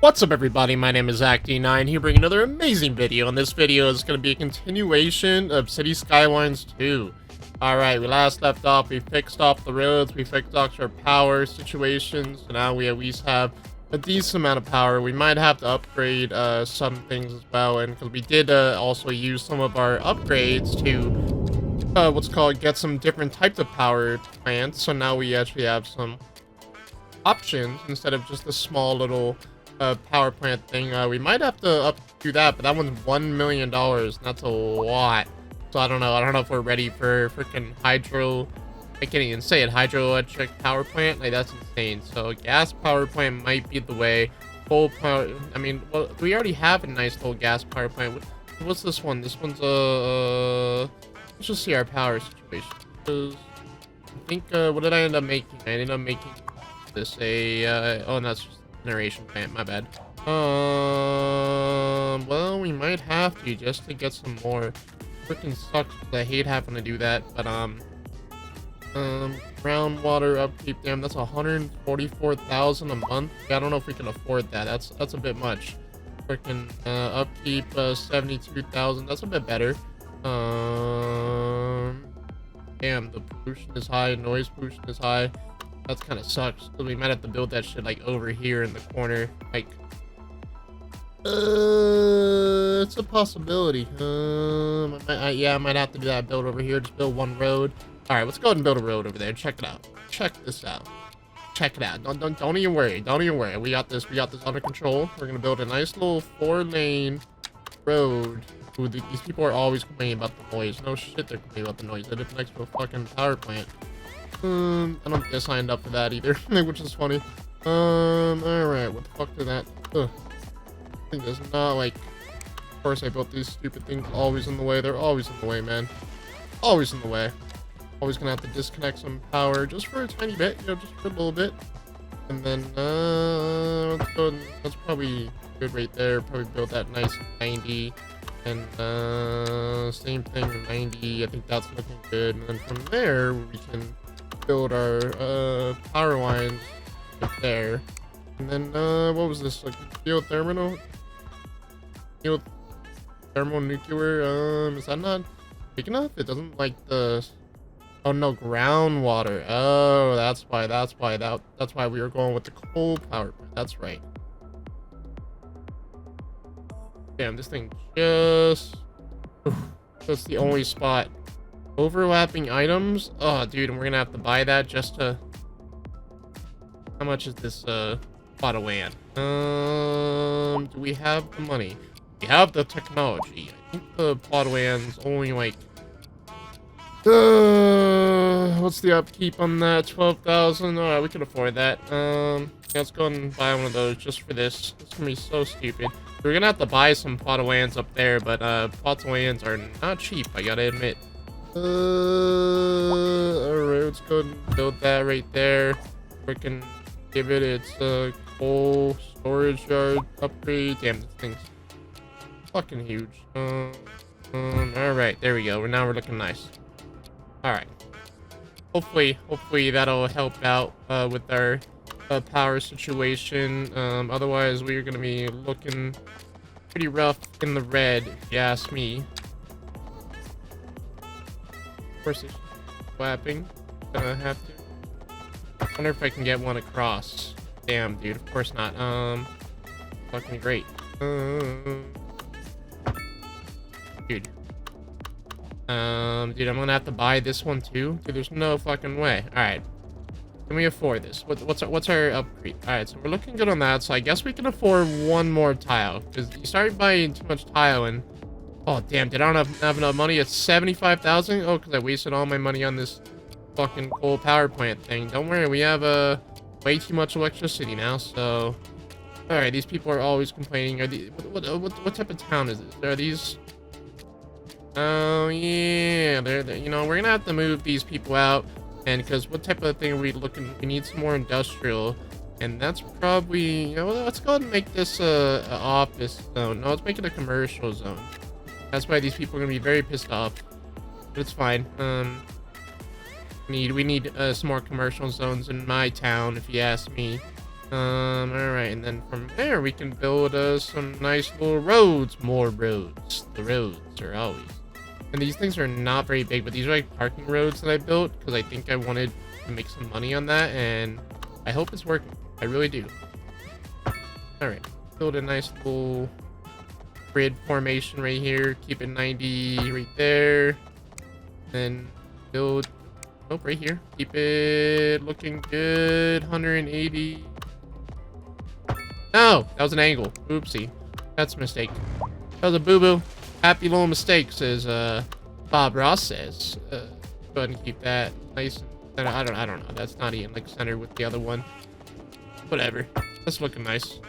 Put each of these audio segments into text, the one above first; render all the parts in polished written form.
What's up everybody, my name is Acleus here bringing another amazing video, and this video is going to be a continuation of City Skylines 2. Alright, we last left off, we fixed off the roads, we fixed off our power situations, so now we at least have a decent amount of power. We might have to upgrade some things as well, and because we did also use some of our upgrades to get some different types of power plants, so now we actually have some options instead of just a small little power plant thing. We might have to do that, but that one's $1 million, and that's a lot. So I don't know if we're ready for freaking hydro. I can't even say it. Hydroelectric power plant, like that's insane. So gas power plant might be the way. Coal power, I mean, well, we already have a nice little gas power plant. What's this one? This one's let's just see our power situation. I think what did I end up making? I ended up making this oh, and that's just generation plant, my bad. Well, we might have to just to get some more. Freaking sucks because I hate having to do that, but groundwater upkeep, damn, that's 144,000 a month. I don't know if we can afford that. That's a bit much. Freaking upkeep 72,000, that's a bit better. Damn, the pollution is high, noise pollution is high. That's kind of sucks, because we might have to build that shit like over here in the corner. Like, it's a possibility. I might have to do that. Build over here, just build one road. All right, let's go ahead and build a road over there. Check it out. Check this out. Check it out. Don't even worry. Don't even worry. We got this. We got this under control. We're gonna build a nice little 4-lane road. Ooh, these people are always complaining about the noise. No shit, they're complaining about the noise. They live next to a fucking power plant. I don't think I signed up for that either, which is funny. Alright, what the fuck did that? Ugh. I think there's not, like, of course I built these stupid things always in the way. They're always in the way, man. Always in the way. Always gonna have to disconnect some power just for a tiny bit, you know, just for a little bit. And then, let's go, that's probably good right there. Probably build that nice 90. And, same thing, 90. I think that's looking good. And then from there, we can build our power lines right there, and then what was this, like geothermal nuclear? Is that not big enough? It doesn't like the, oh no, groundwater. Oh, that's why we were going with the coal power plant. That's right. Damn, this thing just, that's the only spot. Overlapping items? Oh, dude, and we're gonna have to buy that just to... How much is this, plot of land? Do we have the money? We have the technology. I think the plot of land's only, like... what's the upkeep on that? 12,000? Alright, we can afford that. Yeah, let's go and buy one of those just for this. It's gonna be so stupid. We're gonna have to buy some plot of lands up there, but, plots of lands are not cheap, I gotta admit. Alright, let's go and build that right there. We can give it its coal storage yard upgrade. Damn, this thing's fucking huge. Alright, there we go. Now we're looking nice. Alright. Hopefully that'll help out with our power situation. Otherwise we're gonna be looking pretty rough in the red, if you ask me. Of course it's flapping. Gonna have to. I wonder if I can get one across. Damn, dude. Of course not. Fucking great. Dude. Dude, I'm gonna have to buy this one too. Dude, there's no fucking way. Alright. Can we afford this? What's our upgrade? Alright, so we're looking good on that. So I guess we can afford one more tile. Because you start buying too much tile and... Oh, damn, did I not have enough money? It's 75,000? Oh, because I wasted all my money on this fucking coal power plant thing. Don't worry, we have way too much electricity now, so... Alright, these people are always complaining. Are these... What type of town is this? Are these... Oh, yeah, they're you know, we're gonna have to move these people out, and because what type of thing are we looking... We need some more industrial, and that's probably... You know, let's go ahead and make this an office zone. No, let's make it a commercial zone. That's why these people are gonna be very pissed off. But it's fine. We need some more commercial zones in my town, if you ask me. Alright, and then from there we can build some nice little roads. More roads. The roads are always. And these things are not very big, but these are like parking roads that I built because I think I wanted to make some money on that, and I hope it's working. I really do. Alright, build a nice little grid formation right here. Keep it 90 right there. Then build, oh, right here. Keep it looking good. 180. No, that was an angle. Oopsie. That's a mistake. That was a boo-boo. Happy little mistake, says Bob Ross says. Go ahead and keep that nice. I don't know. That's not even like centered with the other one. Whatever. That's looking nice.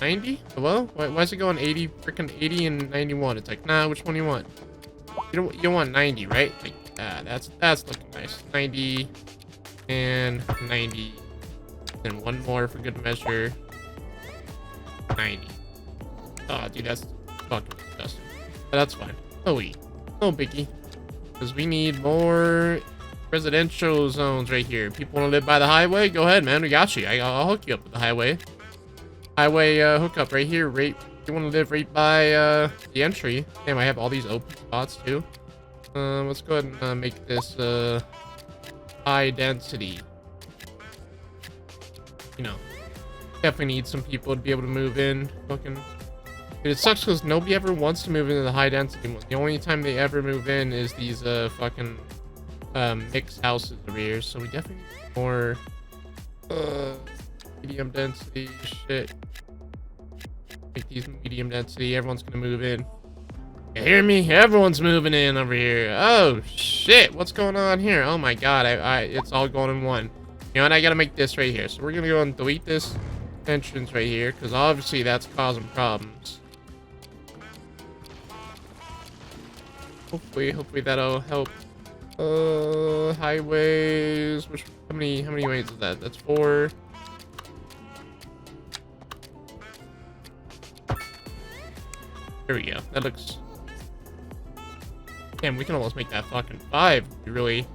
90? Hello? Why is it going 80? Freaking 80 and 91. It's like, nah, which one do you want? You don't want 90, right? Like, that's looking nice. 90 and 90. Then one more for good measure. 90. Oh, dude, that's fucking disgusting. But that's fine. No biggie. Because we need more residential zones right here. People want to live by the highway? Go ahead, man. We got you. I'll hook you up with the highway. Highway hookup right here. Right. You want to live right by the entry. Damn, I have all these open spots too. Let's go ahead and make this high density. You know, definitely need some people to be able to move in. Fucking, dude, it sucks because nobody ever wants to move into the high density one. The only time they ever move in is these fucking mixed houses over here. So we definitely need more medium density shit. Make these medium density. Everyone's gonna move in. You hear me? Everyone's moving in over here. Oh shit! What's going on here? Oh my god! It's all going in one. You know what? I gotta make this right here. So we're gonna go and delete this entrance right here because obviously that's causing problems. Hopefully that'll help. Highways. How many ways is that? That's 4. There we go. That looks. Damn, we can almost make that fucking 5. We really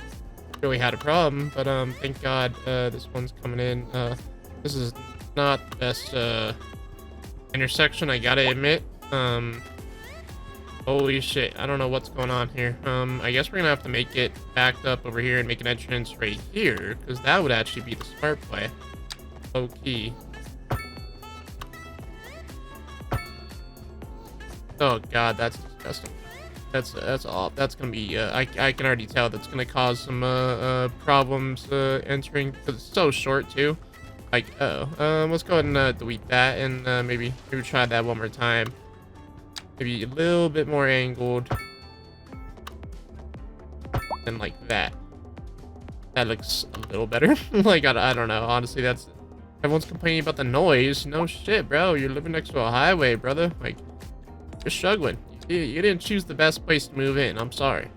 had a problem, but thank God this one's coming in. This is not the best intersection, I gotta admit. Holy shit, I don't know what's going on here. I guess we're gonna have to make it backed up over here and make an entrance right here, because that would actually be the smart play. Low key. Oh god, that's disgusting. That's all. That's gonna be. I can already tell that's gonna cause some problems entering because it's so short too. Like, let's go ahead and delete that and maybe try that one more time. Maybe a little bit more angled than like that. That looks a little better. Like I don't know. Honestly, that's everyone's complaining about the noise. No shit, bro. You're living next to a highway, brother. Like. You're struggling. You didn't choose the best place to move in. I'm sorry.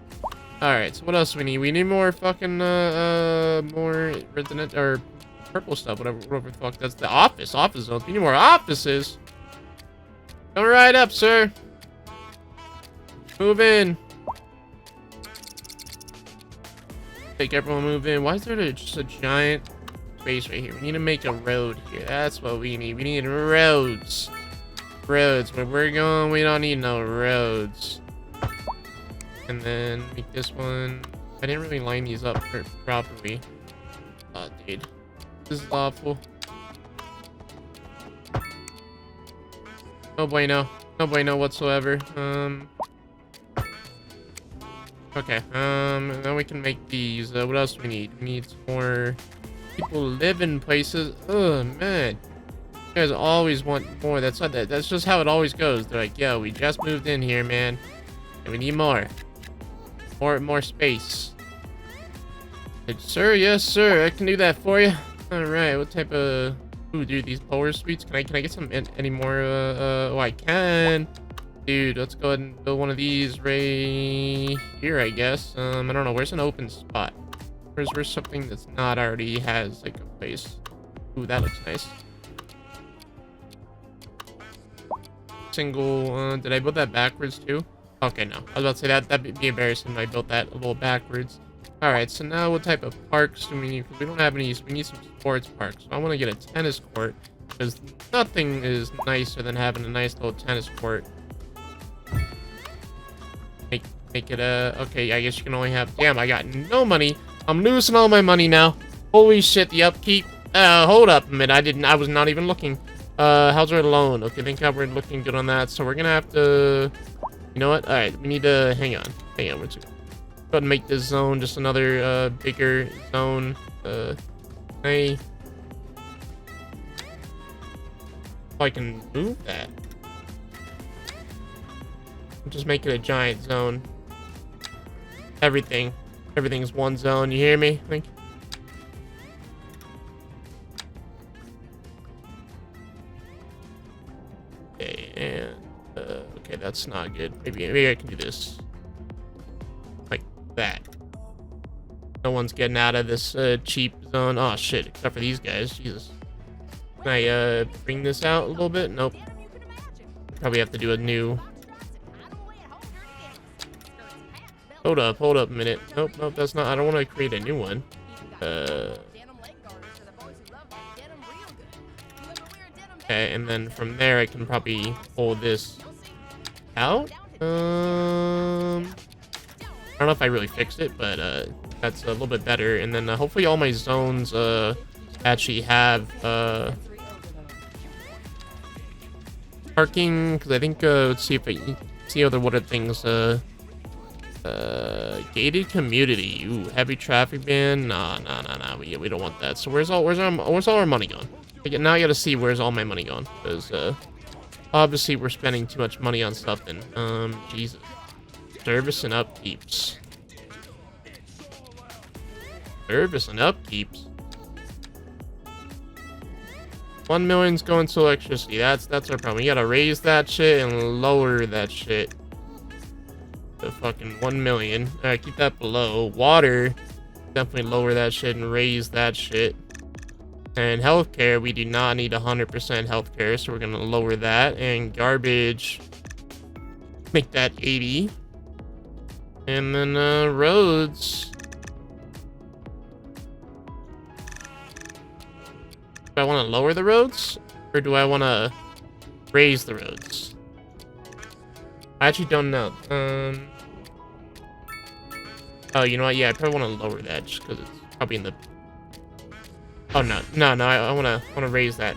Alright, so what else do we need? We need more fucking, more resident, or purple stuff, whatever the fuck. That's the office zones. We need more offices. Come right up, sir. Move in. Make everyone move in. Why is there just a giant space right here? We need to make a road here. That's what we need. We need roads. Where we're going, we don't need no roads. And then make this one. I didn't really line these up properly. Oh, dude, this is awful. No bueno whatsoever. Okay. Then we can make these. What else do we need? We need some more people live in places. Oh man. You guys always want more. That's just how it always goes. They're like, yo, we just moved in here, man, and we need more space. Like, sir, yes, sir, I can do that for you. All right, what type of? Ooh, dude, these power suites. Can I get some any more? Oh, I can. Dude, let's go ahead and build one of these right here, I guess. I don't know. Where's an open spot? Where's something that's not already has like a place? Ooh, that looks nice. Single. Did I build that backwards too? Okay, no. I was about to say that'd be embarrassing if I built that a little backwards. All right, so now what type of parks do we need? Because we don't have any. So we need some sports parks. So I want to get a tennis court because nothing is nicer than having a nice little tennis court. Make it a okay. I guess you can only have. Damn, I got no money. I'm losing all my money now. Holy shit, the upkeep. Hold up a minute. I was not even looking. How's our loan? Okay, thank God we're looking good on that. So we're gonna have to. You know what? All right, we need to hang on. Where's it? Go ahead and make this zone just another bigger zone. Hey, I can move that. Just make it a giant zone. Everything's one zone. You hear me? Okay, and okay, that's not good. Maybe I can do this like that. No one's getting out of this cheap zone. Oh shit! Except for these guys. Jesus. Can I bring this out a little bit? Nope. Probably have to do a new. Hold up a minute. Nope, that's not. I don't want to create a new one. Okay, and then from there I can probably pull this out. I don't know if I really fixed it, but that's a little bit better. And then hopefully all my zones actually have parking, because I think let's see if I see other what are things. Gated community. Ooh, heavy traffic ban. Nah. We don't want that. So where's all our money gone? Now I gotta see where's all my money gone, because obviously we're spending too much money on stuff. Then Jesus, service and upkeeps. 1 million's going to electricity. That's our problem. We gotta raise that shit and lower that shit. The fucking 1 million. All right, keep that below. Water, definitely lower that shit and raise that shit. And healthcare, we do not need 100% healthcare, so we're gonna lower that. And garbage, make that 80. And then roads. Do I want to lower the roads, or do I want to raise the roads? I actually don't know. Oh, you know what? Yeah, I probably want to lower that just because it's probably in the. Oh no! I want to raise that.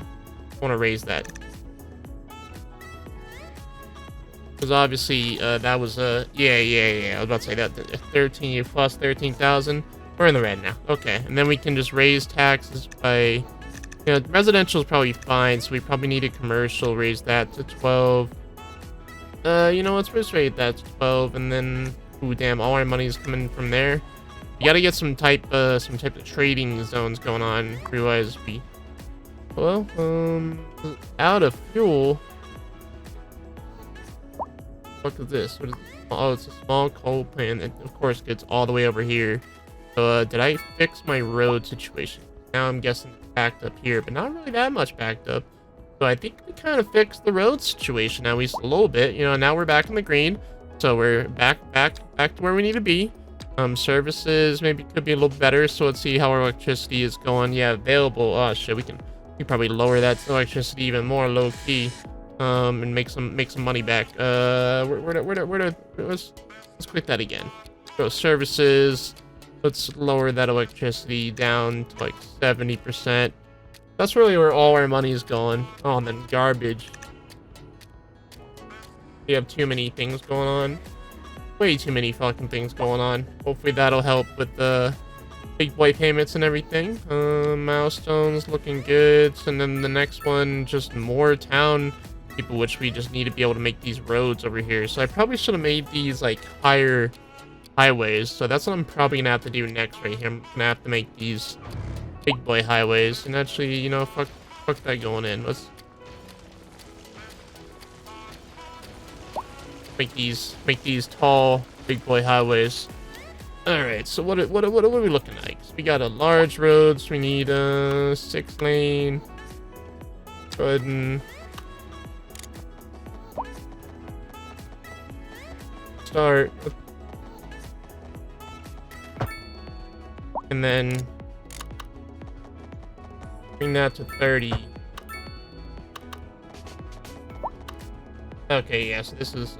Because obviously that was yeah. I was about to say that 13 plus 13,000. We're in the red now. Okay, and then we can just raise taxes by. You know, residential is probably fine, so we probably need a commercial. Raise that to 12. You know, let's raise that to 12, and then. Ooh, damn! All our money's coming from there. You gotta get some type of trading zones going on. Otherwise, we out of fuel. What is this? What is this? Oh, it's a small coal plant, and of course, it's all the way over here. So, did I fix my road situation? Now I'm guessing it's backed up here, but not really that much backed up. So I think we kind of fixed the road situation at least a little bit. You know, now we're back in the green. So we're back to where we need to be. Services maybe could be a little better. So let's see how our electricity is going. Yeah, available. Oh shit, we can probably lower that electricity even more low key, and make some money back. Let's click that again. Go services. Let's lower that electricity down to like 70%. That's really where all our money is going. Oh, and then garbage. We have too many things going on. Way too many fucking things going on. Hopefully that'll help with the big boy payments and everything. Milestones looking good. And then the next one, just more town people, which we just need to be able to make these roads over here. So I probably should have made these like higher highways. So that's what I'm probably gonna have to do next right here. I'm gonna have to make these big boy highways. And actually, you know, fuck that going in. Let's make these tall big boy highways. All right, so what are we looking like? So we got a large roads. We need 6 lane. Go ahead and start. and then bring that to 30. Okay, yeah, so this is,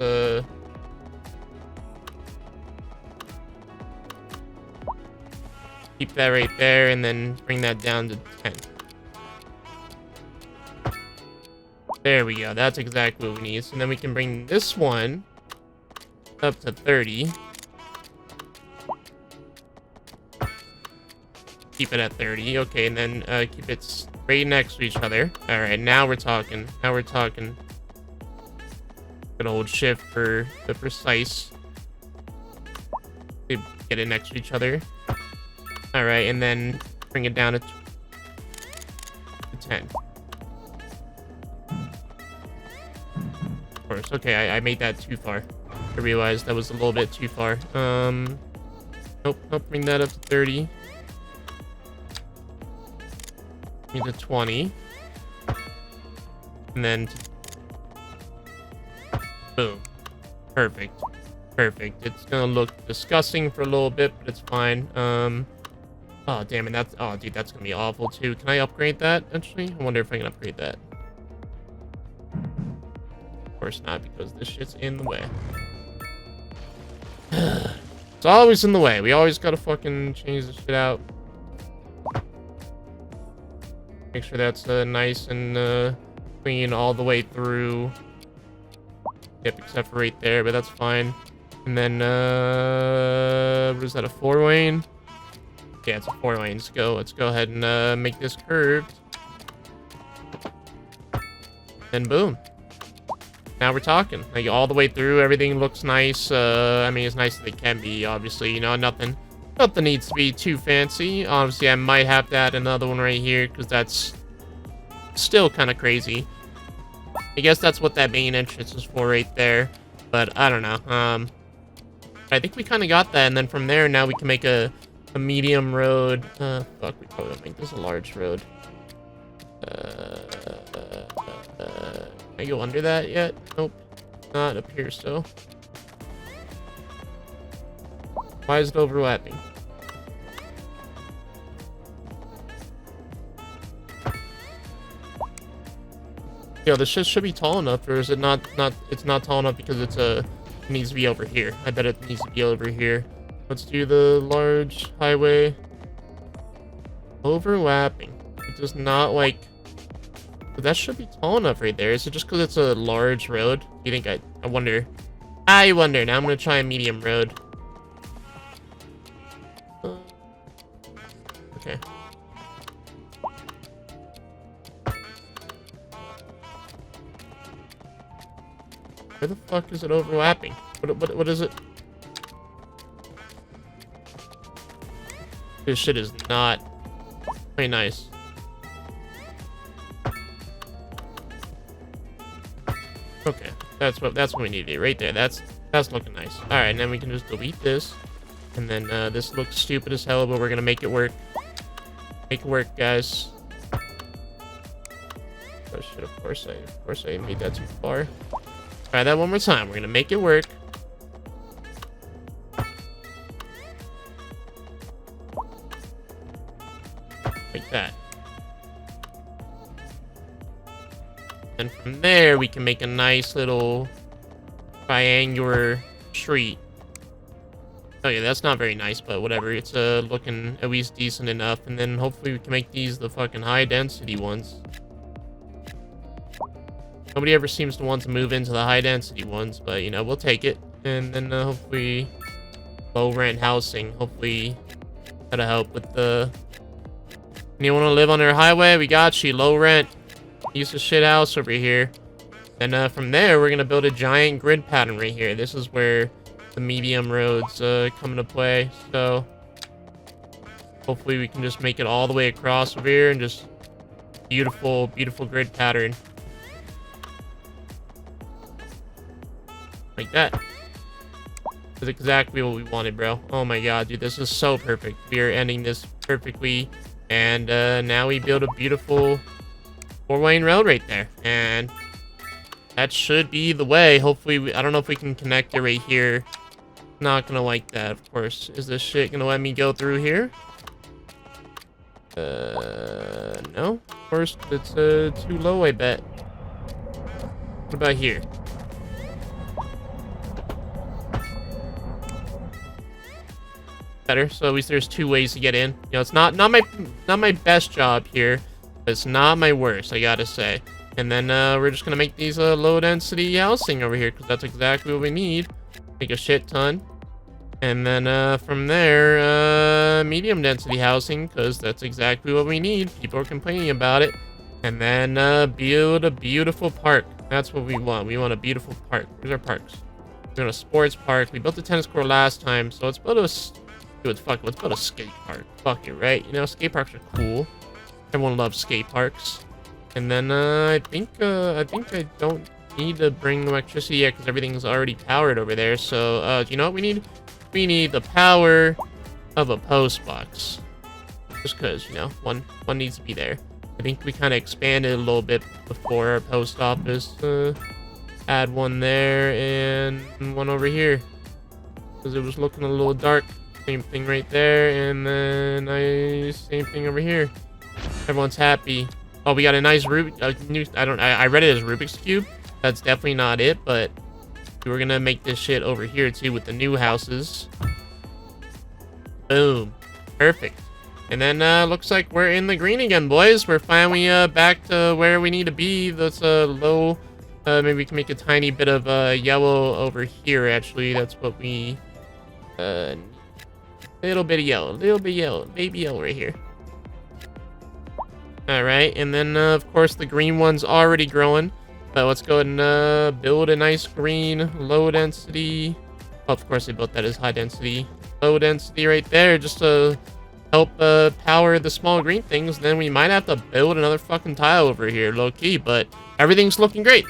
keep that right there, and then bring that down to 10. There we go, that's exactly what we need. So then we can bring this one up to 30. Keep it at 30, okay, and then, keep it right next to each other. Alright, now we're talking. Now we're talking. Gonna hold shift for the precise. Get it next to each other. Alright, and then bring it down to 10. Of course, okay, I made that too far. I realized that was a little bit too far. Nope, bring that up to 30. Bring it to 20. And then boom. Perfect. Perfect. It's gonna look disgusting for a little bit, but it's fine. Oh, damn it. Oh, dude, that's gonna be awful, too. Can I upgrade that, actually? I wonder if I can upgrade that. Of course not, because this shit's in the way. It's always in the way. We always gotta fucking change this shit out. Make sure that's nice and clean all the way through. Yep, except for right there, but that's fine. And then, what is that, a 4-lane? Yeah, it's a 4-lane. Let's go ahead and make this curved. And boom. Now we're talking. Like, all the way through, everything looks nice. I mean, as nice as it can be, obviously. You know, nothing needs to be too fancy. Obviously, I might have to add another one right here, because that's still kind of crazy. I guess that's what that main entrance is for right there. But, I don't know. I think we kind of got that, and then from there, now we can make a medium road. Fuck, we probably don't make this a large road. Can I go under that yet? Nope. Not up here, so. Why is it overlapping? Yo, this shit should be tall enough, or is it not? It's not tall enough because it needs to be over here. I bet it needs to be over here. Let's do the large highway. Overlapping. It does not like. But that should be tall enough right there. Is it just because it's a large road? Do you think I wonder? I wonder. Now I'm gonna try a medium road. Okay. Where the fuck is it overlapping? What is it? This shit is not very nice. Okay, that's what we need to do right there. That's looking nice. All right, and then we can just delete this, and then this looks stupid as hell, but we're gonna make it work. Make it work, guys. Oh shit! Of course I made that too far. Try that one more time. We're gonna make it work. Like that. And from there, we can make a nice little triangular street. Oh yeah, that's not very nice, but whatever. It's looking at least decent enough. And then hopefully we can make these the fucking high density ones. Nobody ever seems to want to move into the high density ones, but you know, we'll take it. And then hopefully low rent housing. Hopefully that'll help with the. You want to live on our highway? We got you. Low rent. Use a shit house over here. And from there, we're gonna build a giant grid pattern right here. This is where the medium roads come into play. So hopefully we can just make it all the way across over here and just beautiful, beautiful grid pattern. Like that. That's exactly what we wanted, bro. Oh my god, dude, this is so perfect. We are ending this perfectly. And now we build a beautiful 4-lane road right there. And that should be the way. Hopefully, I don't know if we can connect it right here. Not gonna like that, of course. Is this shit gonna let me go through here? No. Of course, it's too low, I bet. What about here? Better. So at least there's 2 ways to get in. You know, it's not my best job here, but it's not my worst, I gotta say. And then we're just gonna make these low density housing over here, because that's exactly what we need. Make a shit ton. And then from there, medium density housing, because that's exactly what we need. People are complaining about it. And then build a beautiful park. That's what we want. We want a beautiful park. Where's our parks? We want a sports park. We built a tennis court last time, so let's build a... Let's build a skate park. Fuck it, right? You know, skate parks are cool. Everyone loves skate parks. And then I think I don't need to bring electricity yet because everything's already powered over there. So do you know what we need? We need the power of a post box. Just because, you know, one needs to be there. I think we kind of expanded a little bit before our post office. Add one there and one over here because it was looking a little dark. Same thing right there, and then same thing over here. Everyone's happy. Oh, we got a nice I read it as Rubik's Cube. That's definitely not it, but we're gonna make this shit over here too with the new houses. Boom. Perfect. And then looks like we're in the green again, boys. We're finally back to where we need to be. That's low. Maybe we can make a tiny bit of yellow over here, actually. That's what we need. Little bit of yellow, baby yellow right here. Alright, and then of course the green one's already growing. But let's go ahead and build a nice green, low density. Oh, of course they built that as high density. Low density right there, just to help power the small green things. Then we might have to build another fucking tile over here, low key, but everything's looking great.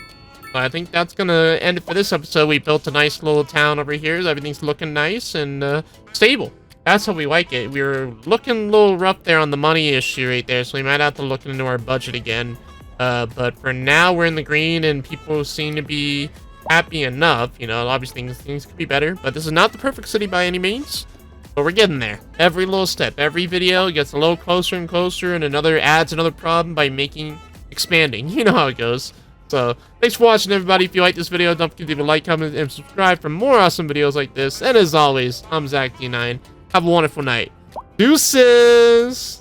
So I think that's gonna end it for this episode. We built a nice little town over here. Everything's looking nice and stable. That's how we like it. We were looking a little rough there on the money issue right there, so we might have to look into our budget again. But for now, we're in the green, and people seem to be happy enough. You know, obviously things could be better, but this is not the perfect city by any means. But we're getting there. Every little step, every video gets a little closer and closer, and adds another problem by expanding. You know how it goes. So, thanks for watching, everybody. If you like this video, don't forget to leave a like, comment, and subscribe for more awesome videos like this. And as always, I'm ZachD9. Have a wonderful night. Deuces!